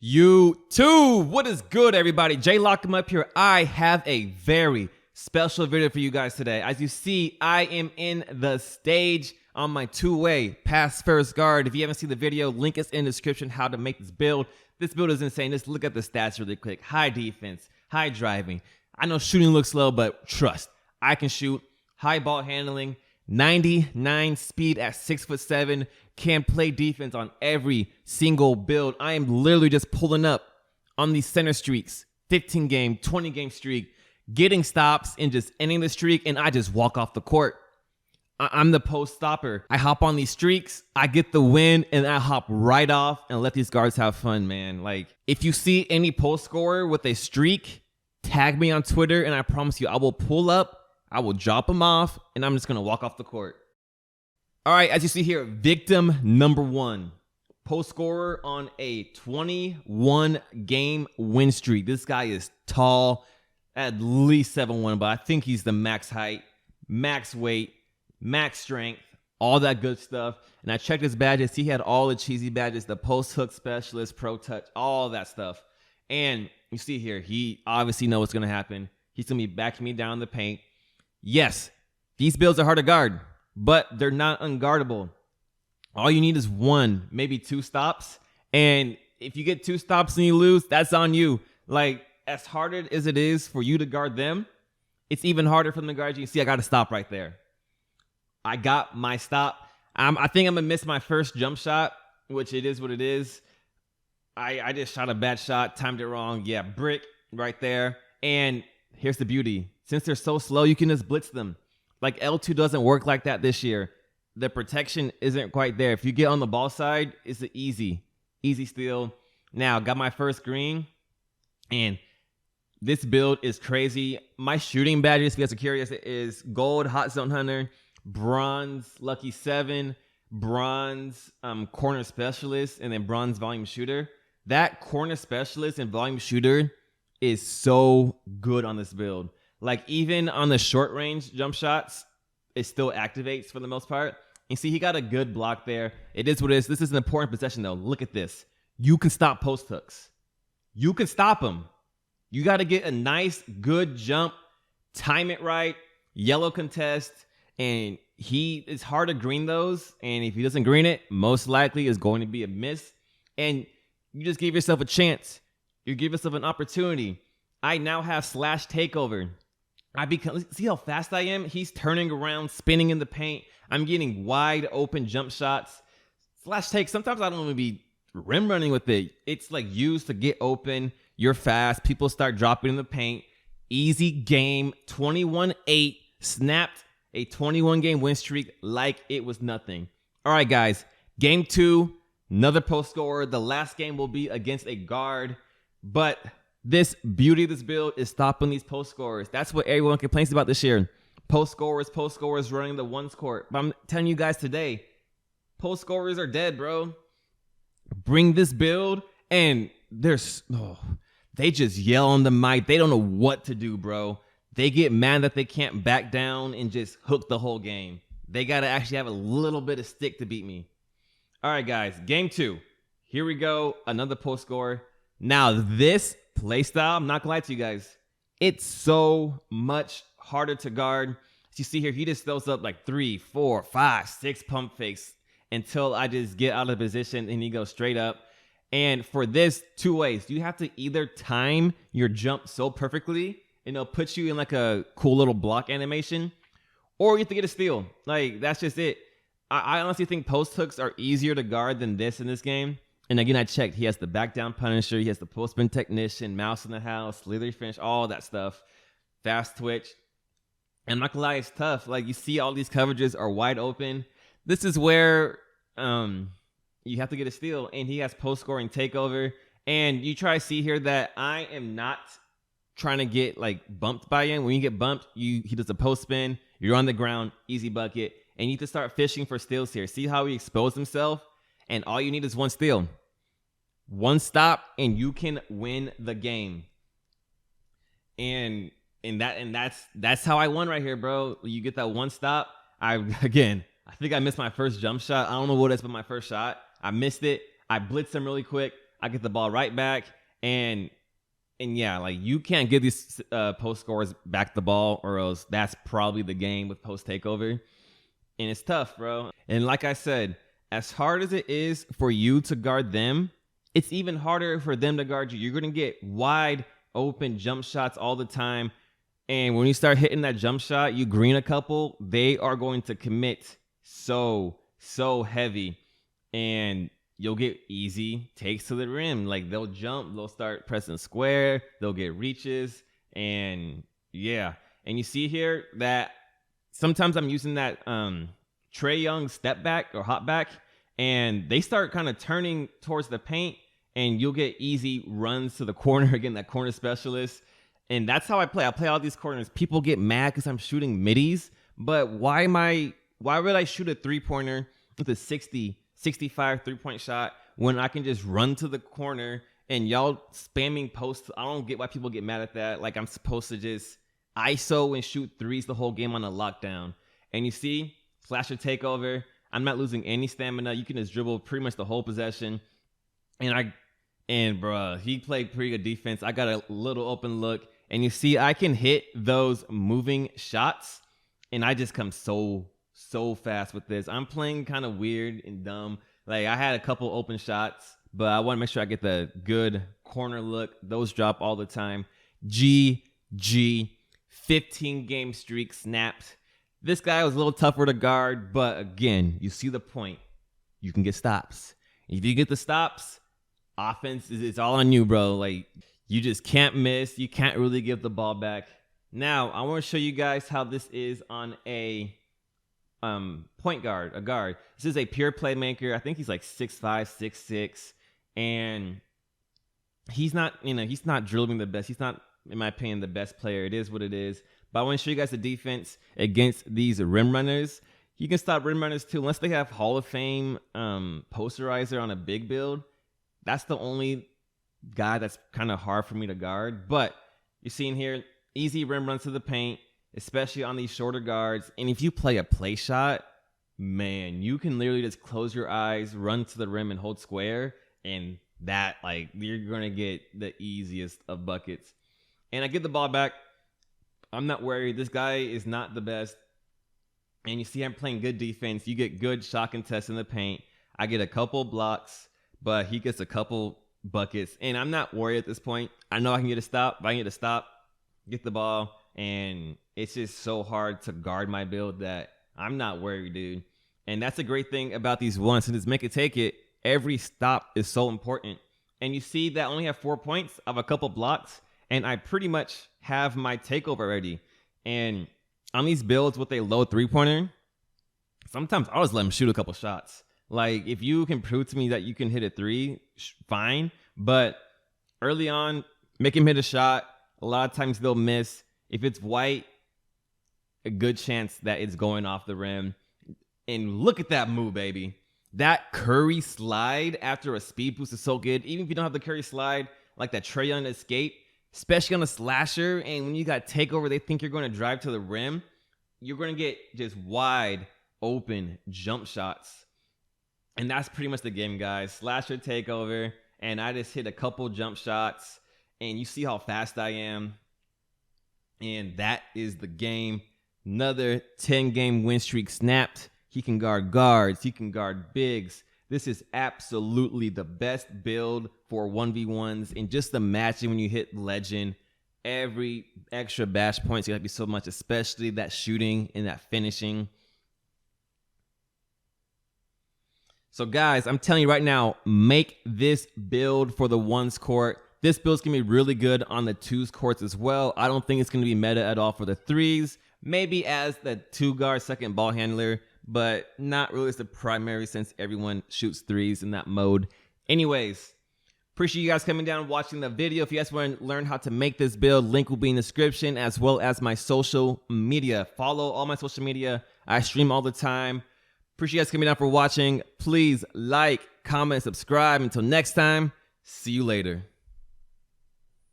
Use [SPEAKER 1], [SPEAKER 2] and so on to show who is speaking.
[SPEAKER 1] YouTube, what is good, everybody? Jay Lock 'em up here. I have a very special video for you guys today. As you see, I am in the stage on my two-way pass first guard. If you haven't seen the video, link is in the description how to make this build. This build is insane. Just look at the stats really quick. High defense, high driving. I know shooting looks slow, but trust, I can shoot. High ball handling, 99 speed at 6'7", can play defense on every single build. I am literally just pulling up on these center streaks, 15 game, 20 game streak, getting stops and just ending the streak, and I just walk off the court. I'm the post stopper. I hop on these streaks, I get the win, and I hop right off and let these guards have fun, man. Like, if you see any post scorer with a streak, tag me on Twitter, and I promise you, I will pull up, I will drop them off, and I'm just gonna walk off the court. All right, as you see here, victim number one. Post scorer on a 21 game win streak. This guy is tall, at least 7'1", but I think he's the max height, max weight, max strength, all that good stuff. And I checked his badges. He had all the cheesy badges, the post hook specialist, pro touch, all that stuff. And you see here, he obviously knows what's going to happen. He's going to be backing me down in the paint. Yes, these builds are hard to guard, but they're not unguardable. All you need is one, maybe two stops. And if you get two stops and you lose, that's on you. Like, as hard as it is for you to guard them, it's even harder for them to guard you. See, I got to stop right there. I got my stop. I think I'm going to miss my first jump shot, which it is what it is. I just shot a bad shot, timed it wrong. Yeah, brick right there. And here's the beauty. Since they're so slow, you can just blitz them. Like, L2 doesn't work like that this year. The protection isn't quite there. If you get on the ball side, it's an easy steal. Now, got my first green, and this build is crazy. My shooting badges, if you guys are curious, is gold hot zone hunter, bronze lucky 7, bronze corner specialist, and then bronze volume shooter. That corner specialist and volume shooter is so good on this build. Like, even on the short range jump shots, it still activates for the most part. You see, he got a good block there. It is what it is. This is an important possession, though. Look at this. You can stop post hooks. You can stop them. You got to get a nice, good jump, time it right, yellow contest, and it's hard to green those. And if he doesn't green it, most likely is going to be a miss. And you just gave yourself a chance. You give yourself an opportunity. I now have slash takeover. See how fast I am? He's turning around, spinning in the paint. I'm getting wide open jump shots. Slash take, sometimes I don't want to be rim running with it. It's like used to get open. You're fast. People start dropping in the paint. Easy game. 21-8. Snapped a 21 game win streak like it was nothing. All right, guys. Game 2. Another post scorer. The last game will be against a guard. But this beauty of this build is stopping these post scorers. That's what everyone complains about this year. Post scorers running the ones court. But I'm telling you guys today, post scorers are dead, bro. Bring this build, and they just yell on the mic. They don't know what to do, bro. They get mad that they can't back down and just hook the whole game. They got to actually have a little bit of stick to beat me. All right, guys, game 2. Here we go. Another post scorer. Now, this play style, I'm not gonna lie to you guys, it's so much harder to guard. As you see here, he just throws up like 3, 4, 5, 6 pump fakes until I just get out of position and he goes straight up. And for this, 2 ways. You have to either time your jump so perfectly and it'll put you in like a cool little block animation, or you have to get a steal. Like, that's just it. I honestly think post hooks are easier to guard than this in this game. And again, I checked. He has the back down punisher. He has the post spin technician, mouse in the house, slithery finish, all that stuff. Fast twitch. And I'm not gonna lie, it's tough. Like, you see all these coverages are wide open. This is where you have to get a steal. And he has post scoring takeover. And you try to see here that I am not trying to get like bumped by him. When you get bumped, he does a post spin. You're on the ground, easy bucket. And you need to start fishing for steals here. See how he exposed himself? And all you need is one steal. One stop, and you can win the game. And that's how I won right here, bro. You get that one stop. I think I missed my first jump shot. I don't know what it is, but my first shot, I missed it. I blitzed him really quick. I get the ball right back, and yeah, like you can't give these post scorers back the ball, or else that's probably the game with post takeover. And it's tough, bro. And like I said, as hard as it is for you to guard them, it's even harder for them to guard you. You're going to get wide open jump shots all the time. And when you start hitting that jump shot, you green a couple, they are going to commit so heavy. And you'll get easy takes to the rim. Like they'll jump, they'll start pressing square, they'll get reaches. And yeah. And you see here that sometimes I'm using that Trae Young step back or hop back, and they start kind of turning towards the paint, and you'll get easy runs to the corner. Again, that corner specialist. And that's how I play. I play all these corners. People get mad because I'm shooting middies, but why would I shoot a three-pointer with a 60, 65 three-point shot when I can just run to the corner and y'all spamming posts? I don't get why people get mad at that. Like I'm supposed to just ISO and shoot threes the whole game on a lockdown. And you see, slasher takeover. I'm not losing any stamina. You can just dribble pretty much the whole possession. And bro, he played pretty good defense. I got a little open look. And you see, I can hit those moving shots. And I just come so fast with this. I'm playing kind of weird and dumb. Like I had a couple open shots, but I want to make sure I get the good corner look. Those drop all the time. GG. 15-game streak snapped. This guy was a little tougher to guard, but again, you see the point. You can get stops. If you get the stops, offense it's all on you, bro. Like you just can't miss. You can't really give the ball back. Now, I want to show you guys how this is on a point guard, a guard. This is a pure playmaker. I think he's like 6'5", 6'6", and he's not dribbling the best. He's not, in my opinion, the best player. It is what it is. But I want to show you guys the defense against these rim runners. You can stop rim runners too, unless they have Hall of Fame posterizer on a big build. That's the only guy that's kind of hard for me to guard. But you're seeing here, easy rim runs to the paint, especially on these shorter guards. And if you play a play shot, man, you can literally just close your eyes, run to the rim, and hold square. And that, like, you're going to get the easiest of buckets. And I get the ball back. I'm not worried. This guy is not the best. And you see I'm playing good defense. You get good shot contests in the paint. I get a couple blocks, but he gets a couple buckets. And I'm not worried at this point. I know I can get a stop. If I can get a stop, get the ball. And it's just so hard to guard my build that I'm not worried, dude. And that's a great thing about these ones. And just make it take it. Every stop is so important. And you see that I only have 4 points of a couple blocks. And I pretty much have my takeover ready. And on these builds with a low three-pointer, sometimes I'll just let him shoot a couple shots. Like, if you can prove to me that you can hit a three, fine. But early on, make him hit a shot. A lot of times they'll miss. If it's white, a good chance that it's going off the rim. And look at that move, baby. That Curry slide after a speed boost is so good. Even if you don't have the Curry slide, like that Trae Young escape, especially on a slasher, and when you got takeover, they think you're going to drive to the rim. You're going to get just wide open jump shots. And that's pretty much the game, guys. Slasher takeover, and I just hit a couple jump shots, and you see how fast I am. And that is the game. Another 10-game win streak snapped. He can guard guards. He can guard bigs. This is absolutely the best build for 1v1s. And just imagine when you hit legend, every extra bash points going to be so much, especially that shooting and that finishing. So guys, I'm telling you right now, make this build for the ones court. This build's going to be really good on the twos courts as well. I don't think it's going to be meta at all for the threes. Maybe as the two guard second ball handler, but not really as the primary since everyone shoots threes in that mode. Anyways, appreciate you guys coming down and watching the video. If you guys want to learn how to make this build, link will be in the description, as well as my social media. Follow all my social media. I stream all the time. Appreciate you guys coming down for watching. Please like, comment, subscribe. Until next time, see you later.